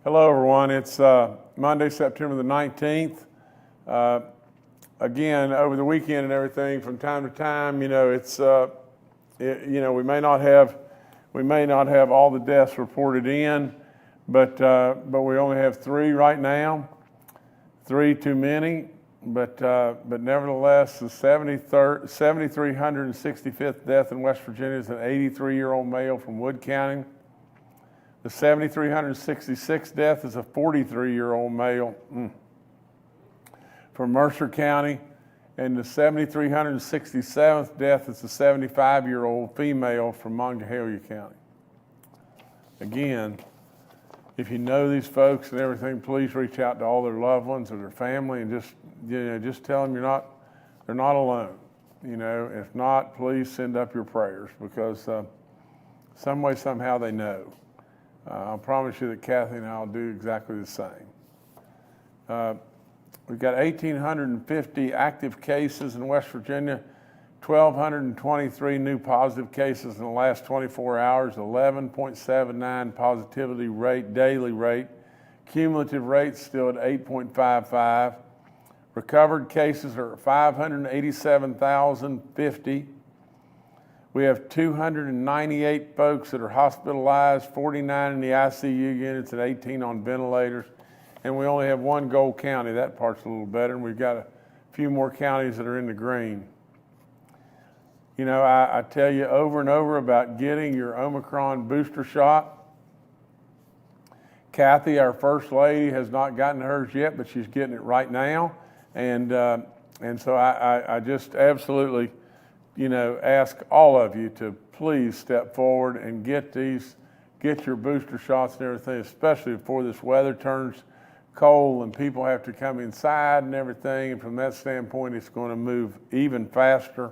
Hello, everyone. It's Monday, September the 19th. Again, over the weekend and everything, from time to time, we may not have all the deaths reported in, but we only have 3 right now. 3 too many, but nevertheless, the 7,365th death in West Virginia is an 83-year-old male from Wood County. The 7,366th death is a 43-year-old male from Mercer County, and the 7,367th death is a 75-year-old female from Monongalia County. Again, if you know these folks and everything, please reach out to all their loved ones or their family and just tell them they're not alone. If not, please send up your prayers, because some way, somehow they know. I'll promise you that Kathy and I will do exactly the same. We've got 1,850 active cases in West Virginia, 1,223 new positive cases in the last 24 hours, 11.79 positivity rate, daily rate. Cumulative rate still at 8.55. Recovered cases are 587,050. We have 298 folks that are hospitalized, 49 in the ICU units and 18 on ventilators. And we only have 1 gold county. That part's a little better. And we've got a few more counties that are in the green. I tell you over and over about getting your Omicron booster shot. Kathy, our First Lady, has not gotten hers yet, but she's getting it right now. And so I just absolutely ask all of you to please step forward and get your booster shots and everything, especially before this weather turns cold and people have to come inside and everything. And from that standpoint, it's going to move even faster.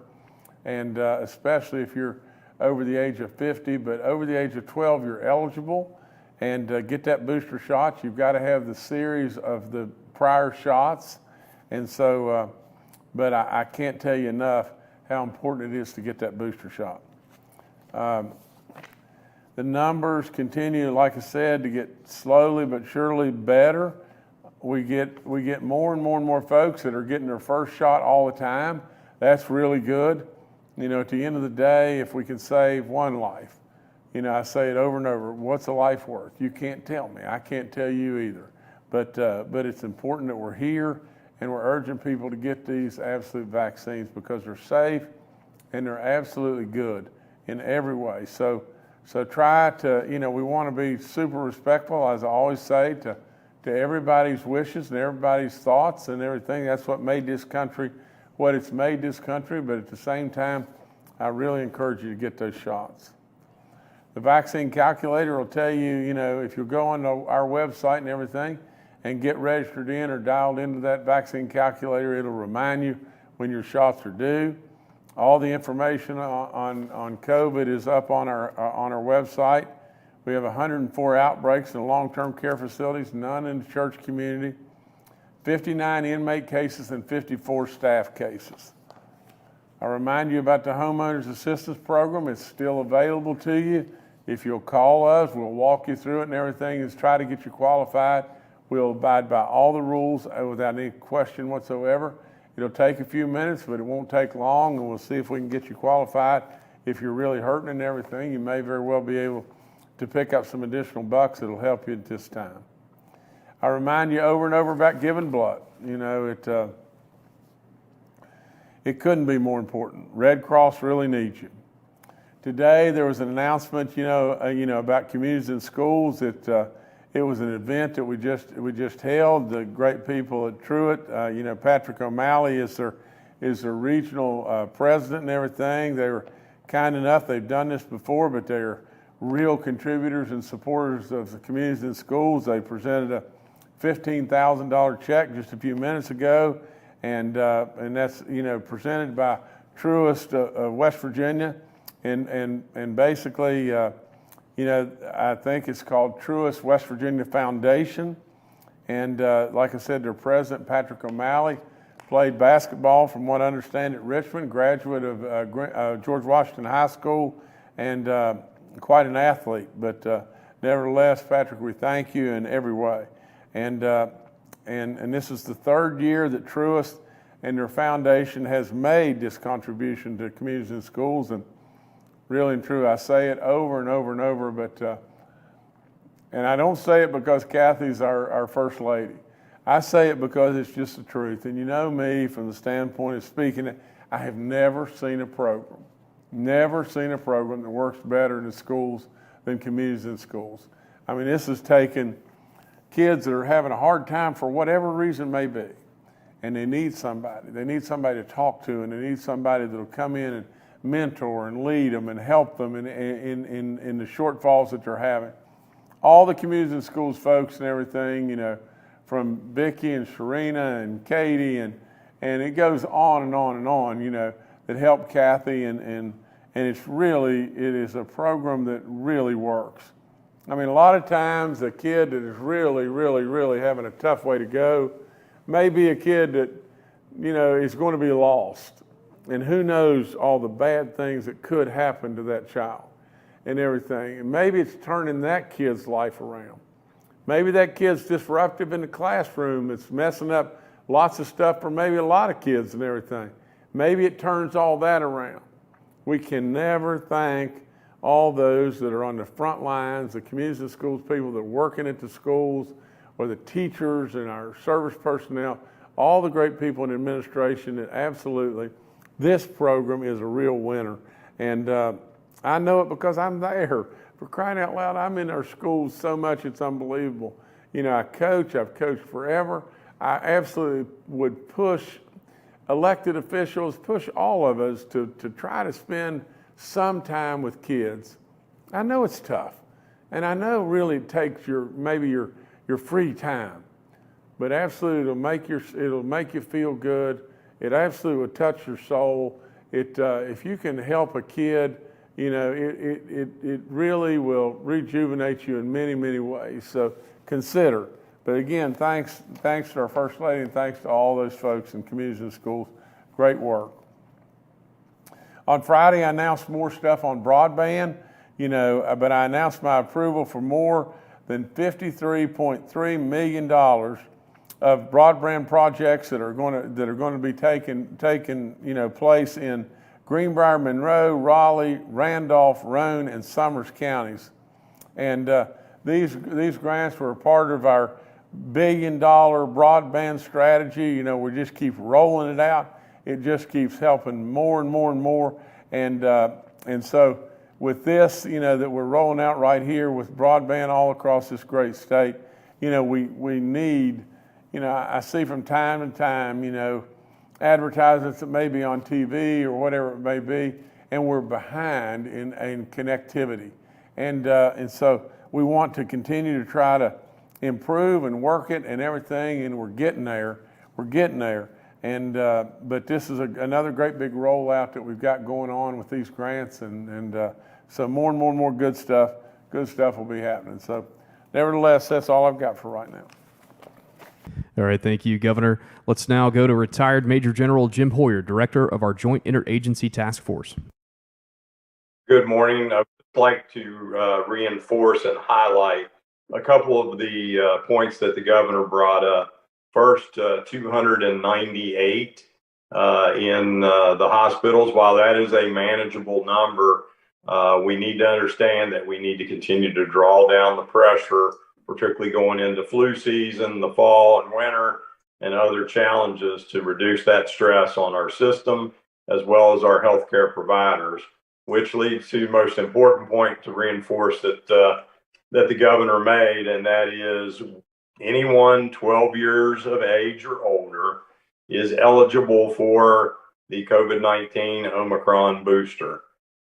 And especially if you're over the age of 50, but over the age of 12, you're eligible. And get that booster shot. You've got to have the series of the prior shots. And so, but I can't tell you enough how important it is to get that booster shot. The numbers continue, like I said, to get slowly but surely better. We get more and more folks that are getting their first shot all the time. That's really good. At the end of the day, if we can save one life, I say it over and over, what's a life worth? You can't tell me. I can't tell you either. But it's important that we're here, and we're urging people to get these absolute vaccines because they're safe and they're absolutely good in every way. So try to, we want to be super respectful, as I always say, to everybody's wishes and everybody's thoughts and everything. That's what made this country what it's made this country. But at the same time, I really encourage you to get those shots. The vaccine calculator will tell you, if you go on our website and everything and get registered in or dialed into that vaccine calculator, it'll remind you when your shots are due. All the information on COVID is up on our website. We have 104 outbreaks in long-term care facilities, none in the church community, 59 inmate cases and 54 staff cases. I remind you about the Homeowners Assistance Program. It's still available to you. If you'll call us, we'll walk you through it and everything and try to get you qualified. We'll abide by all the rules without any question whatsoever. It'll take a few minutes, but it won't take long, and we'll see if we can get you qualified. If you're really hurting and everything, you may very well be able to pick up some additional bucks that'll help you at this time. I remind you over and over about giving blood. It couldn't be more important. Red Cross really needs you. Today there was an announcement, about communities and schools. It was an event that we just held. The great people at Truett, Patrick O'Malley is their regional president and everything. They were kind enough. They've done this before, but they're real contributors and supporters of the communities and schools. They presented a $15,000 check just a few minutes ago, and that's presented by Truist of West Virginia, and basically. I think it's called Truist West Virginia Foundation. And like I said, their president, Patrick O'Malley, played basketball, from what I understand, at Richmond, graduate of George Washington High School, and quite an athlete. But nevertheless, Patrick, we thank you in every way. And this is the third year that Truist and their foundation has made this contribution to communities and schools. And really and true, I say it over and over and over, but and I don't say it because Kathy's our First Lady. I say it because it's just the truth. And you know me, from the standpoint of speaking it, I have never seen a program that works better in the schools than communities and schools. I mean, this has taken kids that are having a hard time for whatever reason may be, and they need somebody. They need somebody to talk to, and they need somebody that'll come in and mentor and lead them and help them in the shortfalls that they're having. All the communities and schools folks and everything, you know, from Vicki and Sharina and Katie and it goes on and on and on, you know, that helped Kathy and it is a program that really works. I mean, a lot of times a kid that is really having a tough way to go may be a kid that, you know, is going to be lost. And who knows all the bad things that could happen to that child and everything. And maybe it's turning that kid's life around. Maybe that kid's disruptive in the classroom. It's messing up lots of stuff for maybe a lot of kids and everything. Maybe it turns all that around. We can never thank all those that are on the front lines, the communities and schools people that are working at the schools, or the teachers and our service personnel, all the great people in administration that absolutely, this program is a real winner. And I know it because I'm there. For crying out loud, I'm in our schools so much, it's unbelievable. You know, I've coached forever. I absolutely would push elected officials, push all of us to try to spend some time with kids. I know it's tough, and I know really it takes maybe your free time, but absolutely it'll make you feel good. It absolutely will touch your soul. If you can help a kid, you know, it really will rejuvenate you in many ways. So consider. But again, thanks to our First Lady, and thanks to all those folks in communities and schools. Great work. On Friday, I announced more stuff on broadband, you know, but I announced my approval for more than $53.3 million of broadband projects that are going to be taking you know, place in Greenbrier, Monroe, Raleigh, Randolph, Roane, and Summers counties. And these grants were a part of our $1 billion broadband strategy. You know, we just keep rolling it out. It just keeps helping more and more and more. And so with this, you know, that we're rolling out right here with broadband all across this great state, you know, we need, you know, I see from time to time, you know, advertisements that may be on TV or whatever it may be, and we're behind in connectivity. And so we want to continue to try to improve and work it and everything, and we're getting there. And but this is another great big rollout that we've got going on with these grants, and so more and more good stuff will be happening. So nevertheless, that's all I've got for right now. All right, thank you, Governor. Let's now go to retired Major General Jim Hoyer, Director of our Joint Interagency Task Force. Good morning. I would like to reinforce and highlight a couple of the points that the governor brought up. First, 298 in the hospitals. While that is a manageable number, we need to understand that we need to continue to draw down the pressure, particularly going into flu season, the fall and winter, and other challenges to reduce that stress on our system as well as our healthcare providers, which leads to the most important point to reinforce that the governor made, and that is anyone 12 years of age or older is eligible for the COVID-19 Omicron booster.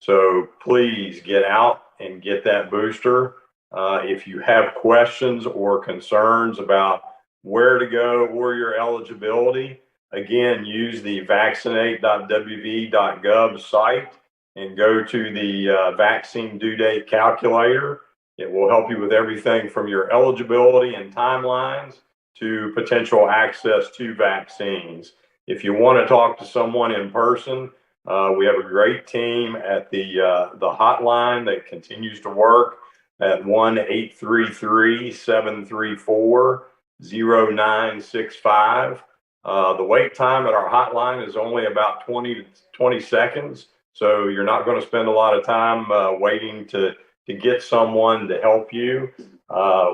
So please get out and get that booster. If you have questions or concerns about where to go or your eligibility, again, use the Vaccinate.wv.gov site and go to the vaccine due date calculator. It will help you with everything from your eligibility and timelines to potential access to vaccines. If you want to talk to someone in person, we have a great team at the hotline that continues to work at 1-833-734-0965. The wait time at our hotline is only about 20 seconds. So you're not going to spend a lot of time waiting to get someone to help you.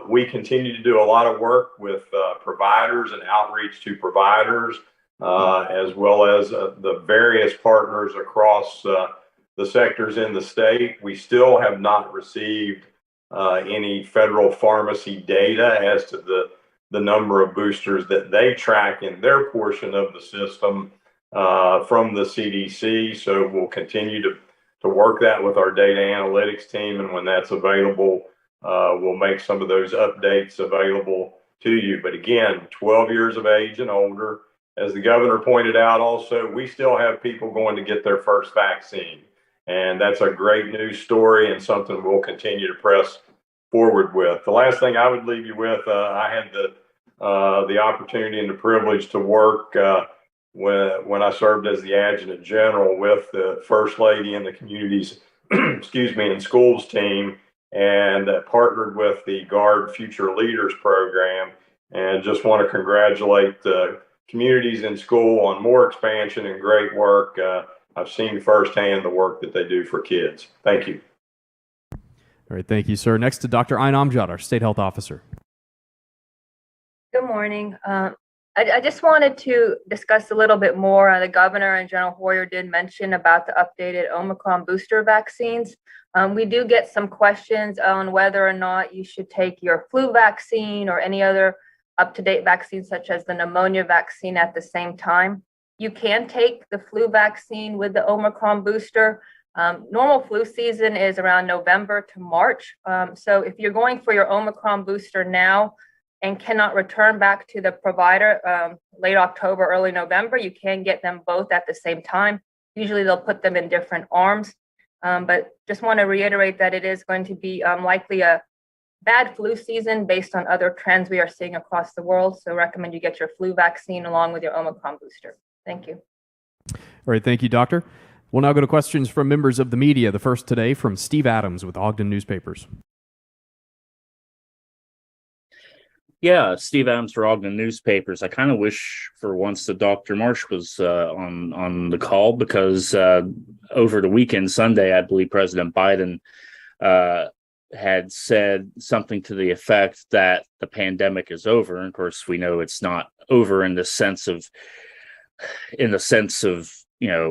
We continue to do a lot of work with providers and outreach to providers, as well as the various partners across the sectors in the state. We still have not received any federal pharmacy data as to the number of boosters that they track in their portion of the system from the CDC. So we'll continue to work that with our data analytics team. And when that's available, we'll make some of those updates available to you. But again, 12 years of age and older, as the governor pointed out also, we still have people going to get their first vaccine. And that's a great news story and something we'll continue to press forward with. The last thing I would leave you with, I had the opportunity and the privilege to work when I served as the Adjutant General with the First Lady and the communities, and schools team, and partnered with the Guard Future Leaders program. And just want to congratulate the communities in school on more expansion and great work. I've seen firsthand the work that they do for kids. Thank you. All right, thank you, sir. Next to Dr. Ayn Amjad, our State Health Officer. Good morning. I just wanted to discuss a little bit more. The governor and General Hoyer did mention about the updated Omicron booster vaccines. We do get some questions on whether or not you should take your flu vaccine or any other up-to-date vaccine, such as the pneumonia vaccine, at the same time. You can take the flu vaccine with the Omicron booster. Normal flu season is around November to March. So if you're going for your Omicron booster now and cannot return back to the provider late October, early November, you can get them both at the same time. Usually they'll put them in different arms. But just want to reiterate that it is going to be likely a bad flu season based on other trends we are seeing across the world. So recommend you get your flu vaccine along with your Omicron booster. Thank you. All right, thank you, Doctor. We'll now go to questions from members of the media. The first today from Steve Adams with Ogden Newspapers. Yeah, Steve Adams for Ogden Newspapers. I kind of wish for once that Dr. Marsh was on the call, because over the weekend, Sunday, I believe President Biden had said something to the effect that the pandemic is over. And of course, we know it's not over in the sense of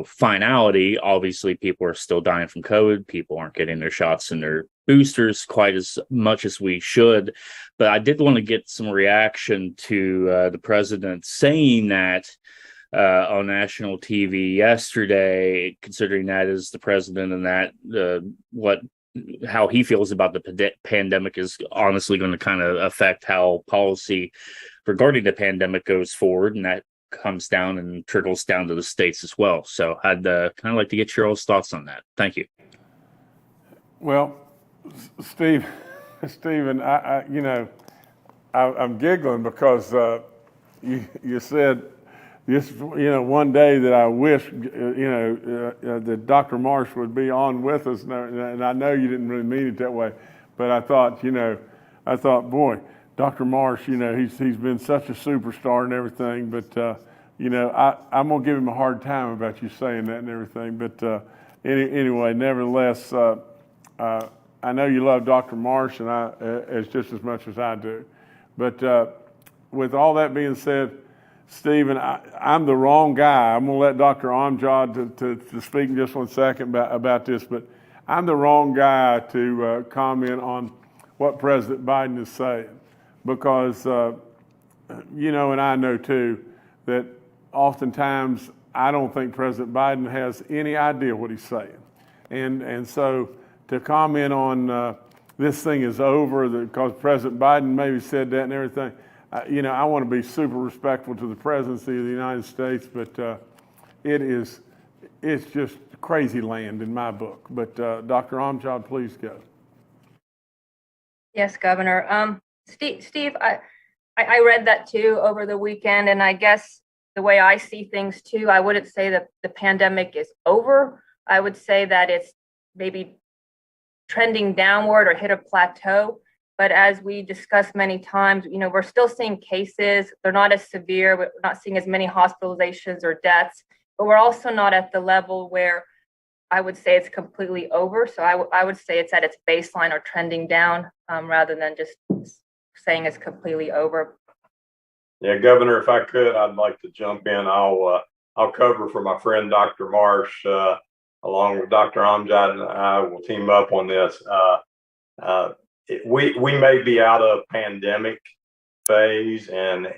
finality. Obviously, people are still dying from COVID. People aren't getting their shots and their boosters quite as much as we should. But I did want to get some reaction to the president saying that on national TV yesterday, considering that is the president and that how he feels about the pandemic is honestly going to kind of affect how policy regarding the pandemic goes forward. And that comes down and trickles down to the states as well. So I'd kind of like to get your all's thoughts on that. Thank you. Well, Stephen, I'm giggling because you said this, one day that I wish, that Dr. Marsh would be on with us, and I know you didn't really mean it that way, but I thought, boy, Dr. Marsh, he's been such a superstar and everything, but I'm gonna give him a hard time about you saying that and everything. But anyway, nevertheless, I know you love Dr. Marsh and as just as much as I do. But with all that being said, Stephen, I'm the wrong guy. I'm gonna let Dr. Amjad to speak in just 1 second about this, but I'm the wrong guy to comment on what President Biden is saying. Because, and I know too, that oftentimes I don't think President Biden has any idea what he's saying. And so to comment on this thing is over because President Biden maybe said that and everything, I want to be super respectful to the presidency of the United States, but it's just crazy land in my book. But Dr. Amjad, please go. Yes, Governor. Steve, I read that too over the weekend, and I guess the way I see things too, I wouldn't say that the pandemic is over. I would say that it's maybe trending downward or hit a plateau. But as we discussed many times, we're still seeing cases. They're not as severe. We're not seeing as many hospitalizations or deaths, but we're also not at the level where I would say it's completely over. So I would say it's at its baseline or trending down, rather than just saying it's completely over. Yeah, Governor, if I could, I'd like to jump in. I'll cover for my friend Dr. Marsh, along with Dr. Amjad, and I will team up on this. We may be out of pandemic phase and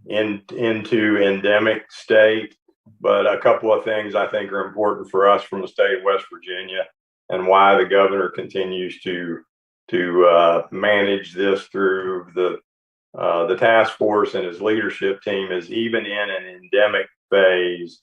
into endemic state, but a couple of things I think are important for us from the state of West Virginia, and why the governor continues to manage this through the task force and his leadership team, is even in an endemic phase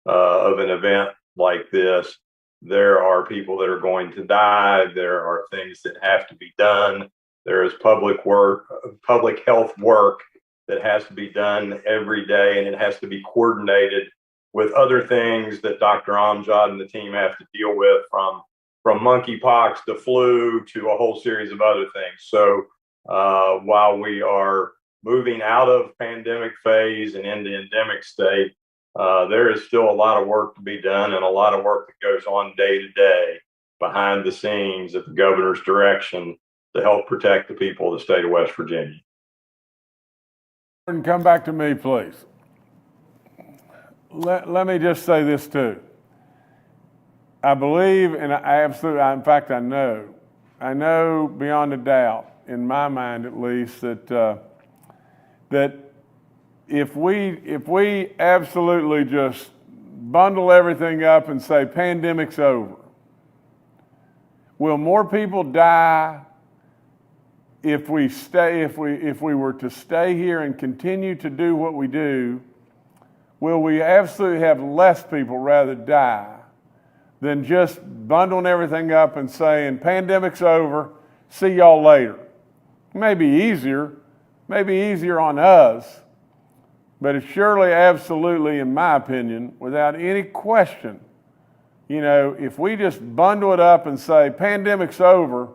of an event like this, there are people that are going to die. There are things that have to be done. There is public health work that has to be done every day, and it has to be coordinated with other things that Dr. Amjad and the team have to deal with, from monkeypox to flu to a whole series of other things. So while we are moving out of pandemic phase and into endemic state, there is still a lot of work to be done, and a lot of work that goes on day to day behind the scenes at the governor's direction to help protect the people of the state of West Virginia. And come back to me, please. Let me just say this too. I believe, and in fact, I know beyond a doubt, in my mind at least, that if we absolutely just bundle everything up and say pandemic's over, will more people die if we were to stay here and continue to do what we do? Will we absolutely have less people rather die than just bundling everything up and saying pandemic's over, see y'all later? Maybe easier on us, but it's surely, absolutely, in my opinion, without any question, if we just bundle it up and say pandemic's over,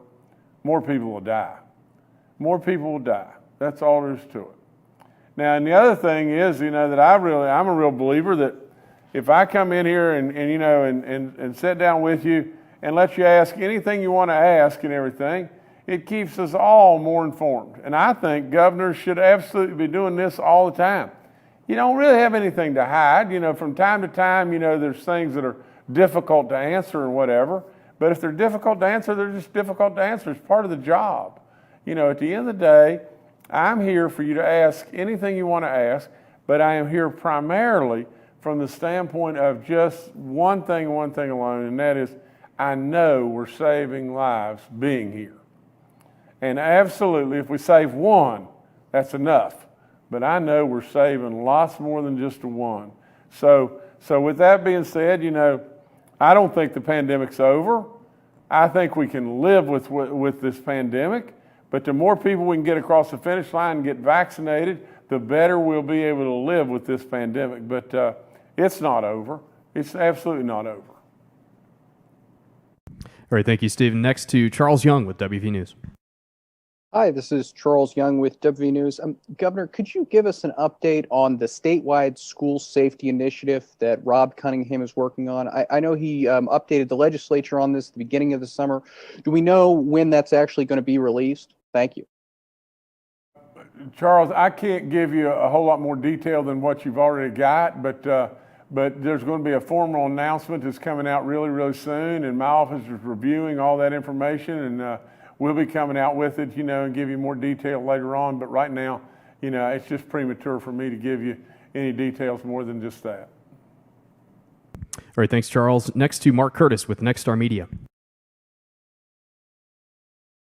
more people will die. More people will die. That's all there is to it. Now, and the other thing is, that I'm a real believer that if I come in here and sit down with you and let you ask anything you want to ask and everything, it keeps us all more informed. And I think governors should absolutely be doing this all the time. You don't really have anything to hide. From time to time, there's things that are difficult to answer and whatever. But if they're difficult to answer, they're just difficult to answer. It's part of the job. At the end of the day, I'm here for you to ask anything you want to ask, but I am here primarily from the standpoint of just one thing alone, and that is, I know we're saving lives being here. And absolutely, if we save one, that's enough. But I know we're saving lots more than just one. So with that being said, I don't think the pandemic's over. I think we can live with this pandemic. But the more people we can get across the finish line and get vaccinated, the better we'll be able to live with this pandemic. But it's not over. It's absolutely not over. All right, thank you, Stephen. Next to Charles Young with WV News. Hi, this is Charles Young with WV News. Governor, could you give us an update on the statewide school safety initiative that Rob Cunningham is working on? I know he updated the legislature on this at the beginning of the summer. Do we know when that's actually going to be released? Thank you. Charles, I can't give you a whole lot more detail than what you've already got, but there's going to be a formal announcement that's coming out really, really soon, and my office is reviewing all that information, and we'll be coming out with it, and give you more detail later on. But right now, it's just premature for me to give you any details more than just that. All right, thanks, Charles. Next to Mark Curtis with Nexstar Media.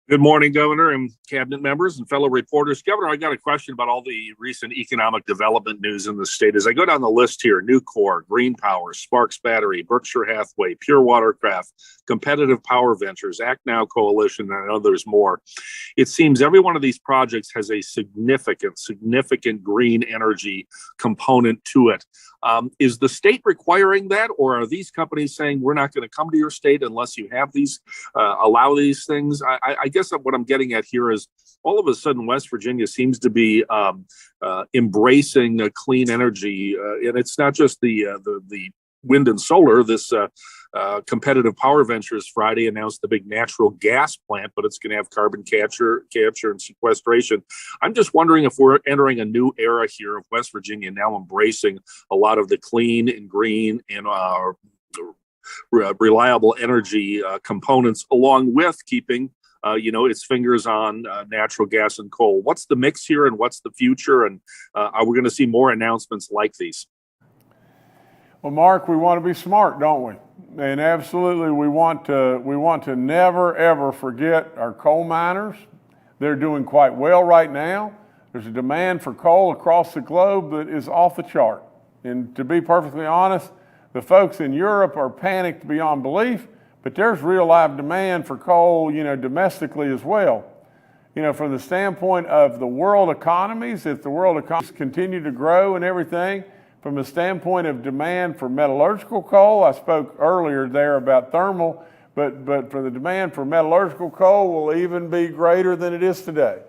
Good morning, Governor and cabinet members and fellow reporters. Governor, I got a question about all the recent economic development news in the state. As I go down the list here, Nucor, Green Power, Sparks Battery, Berkshire Hathaway, Pure Watercraft, Competitive Power Ventures, Act Now Coalition, and I know there's more. It seems every one of these projects has a significant green energy component to it. Is the state requiring that, or are these companies saying we're not going to come to your state unless you have these, allow these things? I guess what I'm getting at here is all of a sudden West Virginia seems to be embracing clean energy, and it's not just the wind and solar. This Competitive Power Ventures Friday announced the big natural gas plant, but it's going to have carbon capture and sequestration. I'm just wondering if we're entering a new era here of West Virginia now embracing a lot of the clean and green and reliable energy components, along with keeping its fingers on natural gas and coal. What's the mix here, and what's the future? And are we going to see more announcements like these? Well, Mark, we want to be smart, don't we? And absolutely, we want to never ever forget our coal miners. They're doing quite well right now. There's a demand for coal across the globe that is off the chart. And to be perfectly honest, the folks in Europe are panicked beyond belief, but there's real live demand for coal, domestically as well. From the standpoint of the world economies, if the world economies continue to grow and everything, from the standpoint of demand for metallurgical coal, I spoke earlier there about thermal, but for the demand for metallurgical coal will even be greater than it is today.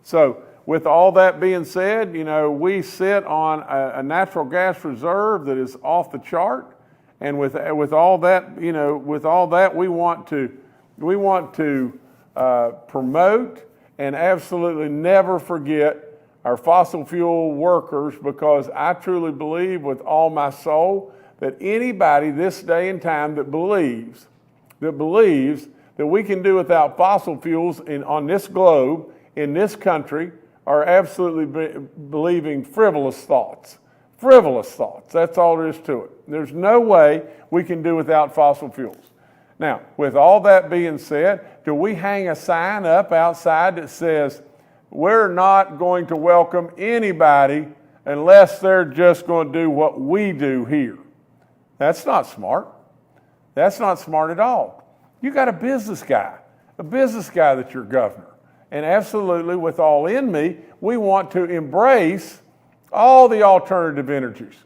So with all that being said, we sit on a natural gas reserve that is off the chart, and with all that, we want to promote and absolutely never forget our fossil fuel workers, because I truly believe with all my soul that anybody this day and time that believes that we can do without fossil fuels on this globe, in this country, are absolutely believing frivolous thoughts. Frivolous thoughts. That's all there is to it. There's no way we can do without fossil fuels. Now, with all that being said, do we hang a sign up outside that says, we're not going to welcome anybody unless they're just going to do what we do here? That's not smart. That's not smart at all. You got a business guy that's your governor. And absolutely, with all in me, we want to embrace all the alternative energies.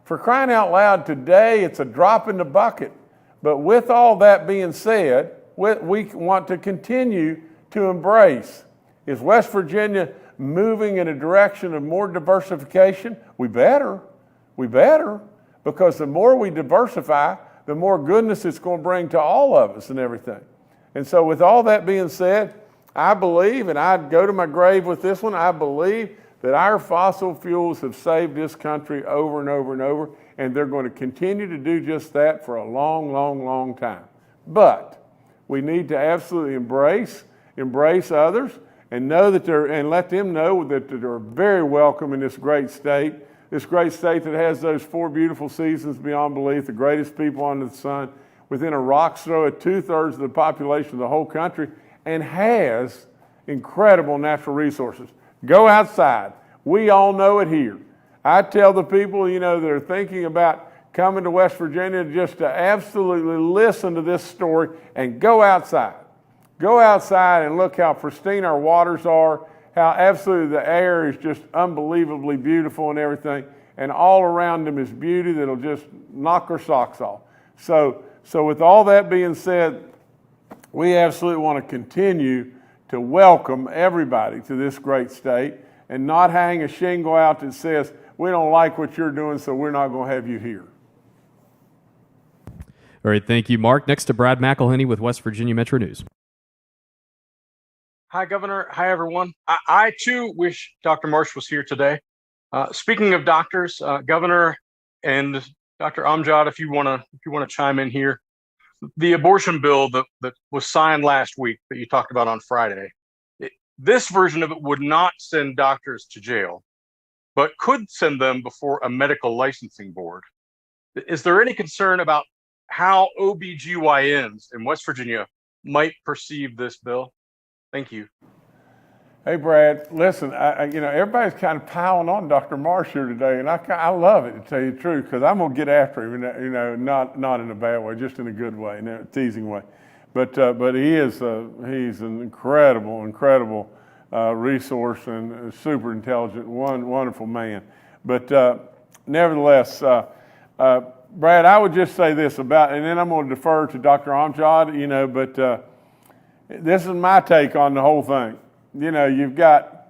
For crying out loud, today it's a drop in the bucket. But with all that being said, we want to continue to embrace. Is West Virginia moving in a direction of more diversification? We better, because the more we diversify, the more goodness it's going to bring to all of us and everything. And so with all that being said, I believe, and I'd go to my grave with this one, I believe that our fossil fuels have saved this country over and over and over, and they're going to continue to do just that for a long, long, long time. But we need to absolutely embrace others, and know that and let them know that they're very welcome in this great state that has those 4 beautiful seasons beyond belief, the greatest people under the sun, within a rock's throw of 2/3 of the population of the whole country, and has incredible natural resources. Go outside. We all know it here. I tell the people, that are thinking about coming to West Virginia just to absolutely listen to this story and go outside. Go outside and look how pristine our waters are, how absolutely the air is just unbelievably beautiful and everything, and all around them is beauty that'll just knock our socks off. So with all that being said, we absolutely want to continue to welcome everybody to this great state and not hang a shingle out that says, we don't like what you're doing, so we're not going to have you here. All right, thank you, Mark. Next to Brad McElhenney with West Virginia Metro News. Hi, Governor. Hi, everyone. I too wish Dr. Marsh was here today. Speaking of doctors, Governor and Dr. Amjad, if you want to chime in here, the abortion bill that was signed last week that you talked about on Friday, this version of it would not send doctors to jail, but could send them before a medical licensing board. Is there any concern about how OBGYNs in West Virginia might perceive this bill? Thank you. Hey, Brad, listen, everybody's kind of piling on Dr. Marsh here today, and I love it, to tell you the truth, because I'm going to get after him, not in a bad way, just in a good way, in a teasing way. But he's an incredible resource and a super intelligent, wonderful man. But nevertheless, Brad, I would just say this about, and then I'm going to defer to Dr. Amjad, but this is my take on the whole thing. You've got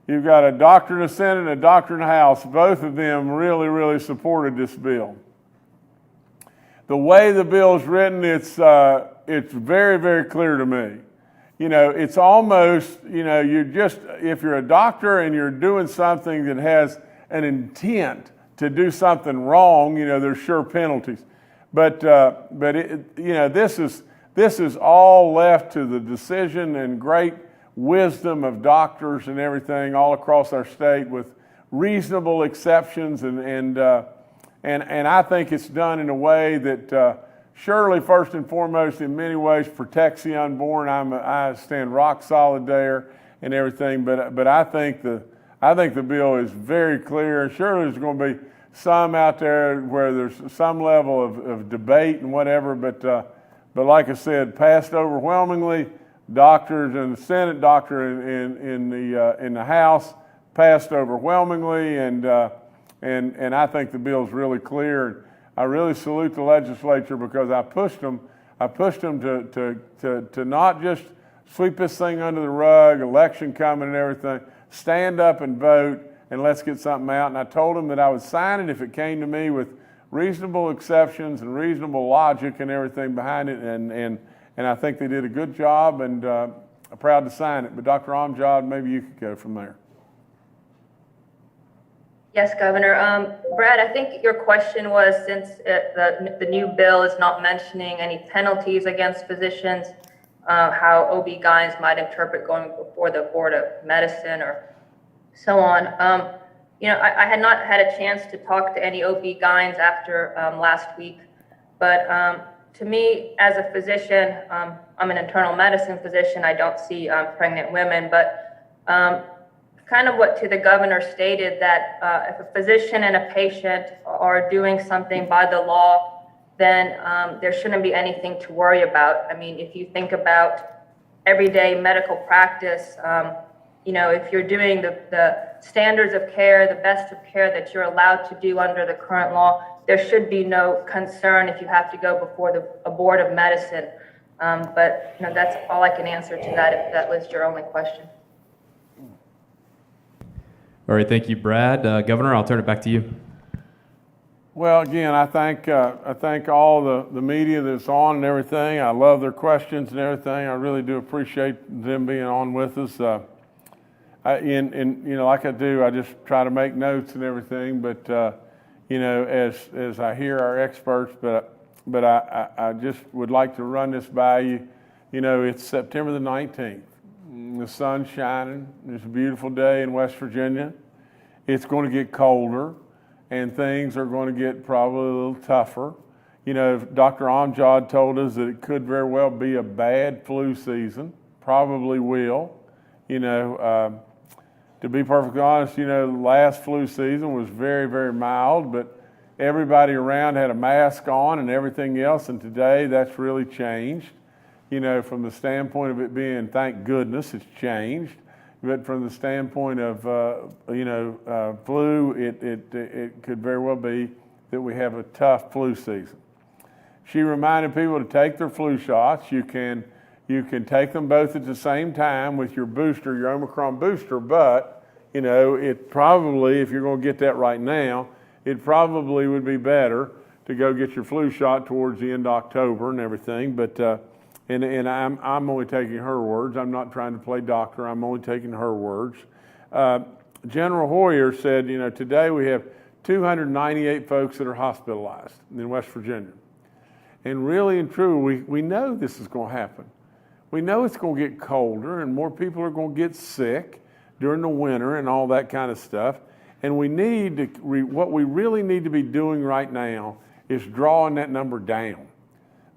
a doctor in the Senate and a doctor in the House. Both of them really supported this bill. The way the bill is written, it's very clear to me. It's almost, if you're a doctor and you're doing something that has an intent to do something wrong, there's sure penalties. But this is all left to the decision and great wisdom of doctors and everything all across our state, with reasonable exceptions, and I think it's done in a way that surely, first and foremost, in many ways protects the unborn. I stand rock solid there and everything, but I think the bill is very clear. Surely there's going to be some out there where there's some level of debate and whatever, but like I said, passed overwhelmingly. Doctors in the Senate, doctor in the House, passed overwhelmingly, and I think the bill is really clear. I really salute the legislature, because I pushed them to not just sweep this thing under the rug, election coming and everything, stand up and vote, and let's get something out. And I told them that I would sign it if it came to me with reasonable exceptions and reasonable logic and everything behind it, and I think they did a good job, and I'm proud to sign it. But Dr. Amjad, maybe you could go from there. Yes, Governor. Brad, I think your question was, since the new bill is not mentioning any penalties against physicians, how OB-GYNs might interpret going before the Board of Medicine or so on. I had not had a chance to talk to any OB-GYNs after last week, but to me, as a physician, I'm an internal medicine physician. I don't see pregnant women, but kind of what to the governor stated, that if a physician and a patient are doing something by the law, then there shouldn't be anything to worry about. I mean, if you think about everyday medical practice, if you're doing the standards of care, the best of care that you're allowed to do under the current law, there should be no concern if you have to go before a Board of Medicine. But that's all I can answer to that, if that was your only question. All right, thank you, Brad. Governor, I'll turn it back to you. Well, again, I thank all the media that's on and everything. I love their questions and everything. I really do appreciate them being on with us. Like I do, I just try to make notes and everything. But as I hear our experts, but I just would like to run this by you. It's September the 19th. The sun's shining. It's a beautiful day in West Virginia. It's going to get colder, and things are going to get probably a little tougher. Dr. Amjad told us that it could very well be a bad flu season. Probably will. To be perfectly honest, the last flu season was very mild, but everybody around had a mask on and everything else, and today that's really changed. From the standpoint of it being, thank goodness, it's changed. But from the standpoint of, flu, it could very well be that we have a tough flu season. She reminded people to take their flu shots. You can take them both at the same time with your booster, your Omicron booster, but, it probably, if you're going to get that right now, it probably would be better to go get your flu shot towards the end of October and everything. But and I'm only taking her words. I'm not trying to play doctor. I'm only taking her words. General Hoyer said, today we have 298 folks that are hospitalized in West Virginia. And really and truly, we know this is going to happen. We know it's going to get colder and more people are going to get sick during the winter and all that kind of stuff. And we need to, what we really need to be doing right now is drawing that number down.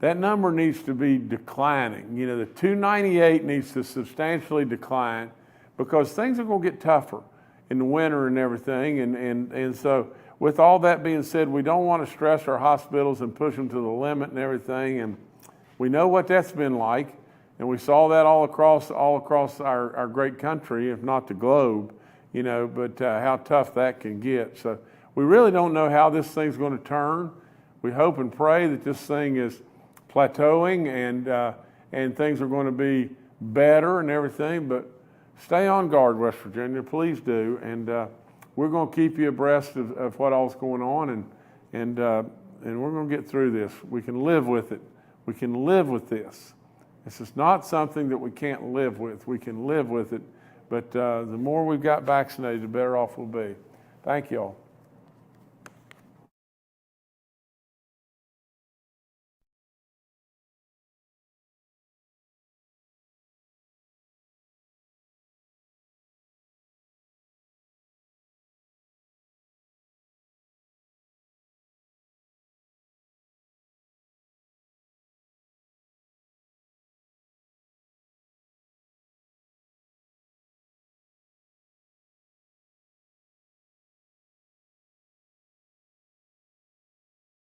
that number needs to be declining. You know, the 298 needs to substantially decline because things are going to get tougher in the winter and everything. And so with all that being said, we don't want to stress our hospitals and push them to the limit and everything. And we know what that's been like. And we saw that all across our great country, if not the globe, you know, but how tough that can get. So we really don't know how this thing's going to turn. We hope and pray that this thing is plateauing and things are going to be better and everything, but stay on guard, West Virginia, please do. And we're going to keep you abreast of what all's going on, and we're going to get through this. We can live with it. We can live with this. This is not something that we can't live with. We can live with it, but the more we've got vaccinated, the better off we'll be. Thank you all.